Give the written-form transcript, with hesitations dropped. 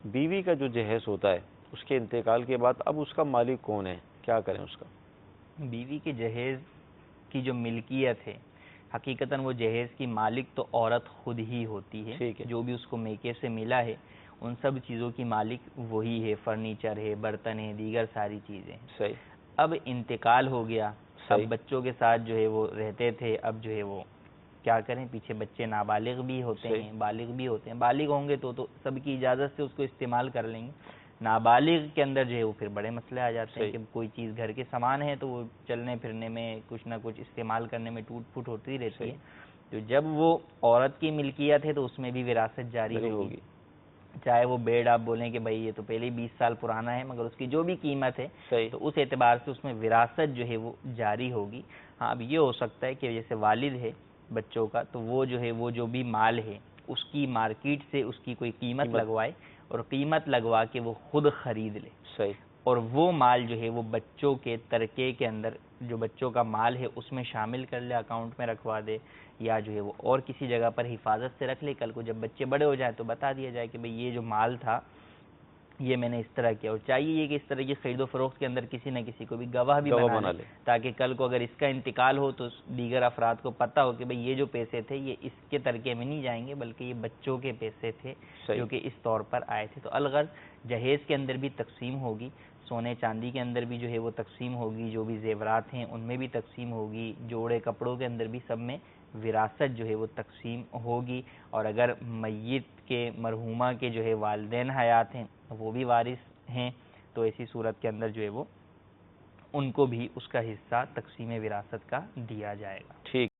بیوی کا جو جہیز ہوتا ہے اس کے انتقال کے بعد اب اس کا مالک کون ہے، کیا کریں اس کا؟ بیوی کے جہیز کی جو ملکیت ہے، حقیقتاً وہ جہیز کی مالک تو عورت خود ہی ہوتی ہے، ٹھیک ہے، جو بھی اس کو میکے سے ملا ہے ان سب چیزوں کی مالک وہی ہے، فرنیچر ہے، برتن ہے، دیگر ساری چیزیں ہیں۔ صحیح اب انتقال ہو گیا، اب صحیح بچوں کے ساتھ جو ہے وہ رہتے تھے، اب جو ہے وہ کیا کریں، پیچھے بچے نابالغ بھی ہوتے صحیح ہیں، بالغ بھی ہوتے ہیں، بالغ ہوں گے تو سب کی اجازت سے اس کو استعمال کر لیں گے، نابالغ کے اندر جو ہے وہ پھر بڑے مسئلے آ جاتے ہیں صحیح کہ کوئی چیز گھر کے سامان ہے تو وہ چلنے پھرنے میں کچھ نہ کچھ استعمال کرنے میں ٹوٹ پھوٹ ہوتی رہتی ہے، صحیح تو جب وہ عورت کی ملکیت ہے تو اس میں بھی وراثت جاری ہوگی، چاہے وہ بیڈ آپ بولیں کہ بھائی یہ تو پہلے ہی 20 سال پرانا ہے مگر اس کی جو بھی قیمت ہے صحیح تو اس اعتبار سے اس میں وراثت جو ہے وہ جاری ہوگی۔ ہاں اب یہ ہو سکتا ہے کہ جیسے والد ہے بچوں کا تو وہ جو ہے وہ جو بھی مال ہے اس کی مارکیٹ سے اس کی کوئی قیمت لگوائے اور قیمت لگوا کے وہ خود خرید لے، صحیح اور وہ مال جو ہے وہ بچوں کے ترکے کے اندر جو بچوں کا مال ہے اس میں شامل کر لے، اکاؤنٹ میں رکھوا دے، یا جو ہے وہ اور کسی جگہ پر حفاظت سے رکھ لے، کل کو جب بچے بڑے ہو جائیں تو بتا دیا جائے کہ بھئی یہ جو مال تھا یہ میں نے اس طرح کیا، اور چاہیے یہ کہ اس طرح کی خرید و فروخت کے اندر کسی نہ کسی کو بھی گواہ بھی بنا لے تاکہ کل کو اگر اس کا انتقال ہو تو دیگر افراد کو پتہ ہو کہ بھئی یہ جو پیسے تھے یہ اس کے ترکے میں نہیں جائیں گے بلکہ یہ بچوں کے پیسے تھے جو کہ اس طور پر آئے تھے۔ تو الغرض جہیز کے اندر بھی تقسیم ہوگی، سونے چاندی کے اندر بھی جو ہے وہ تقسیم ہوگی، جو بھی زیورات ہیں ان میں بھی تقسیم ہوگی، جوڑے کپڑوں کے اندر بھی سب میں وراثت جو ہے وہ تقسیم ہوگی، اور اگر میت کے مرحومہ کے جو ہے والدین حیات ہیں وہ بھی وارث ہیں تو ایسی صورت کے اندر جو ہے وہ ان کو بھی اس کا حصہ تقسیم وراثت کا دیا جائے گا۔ ٹھیک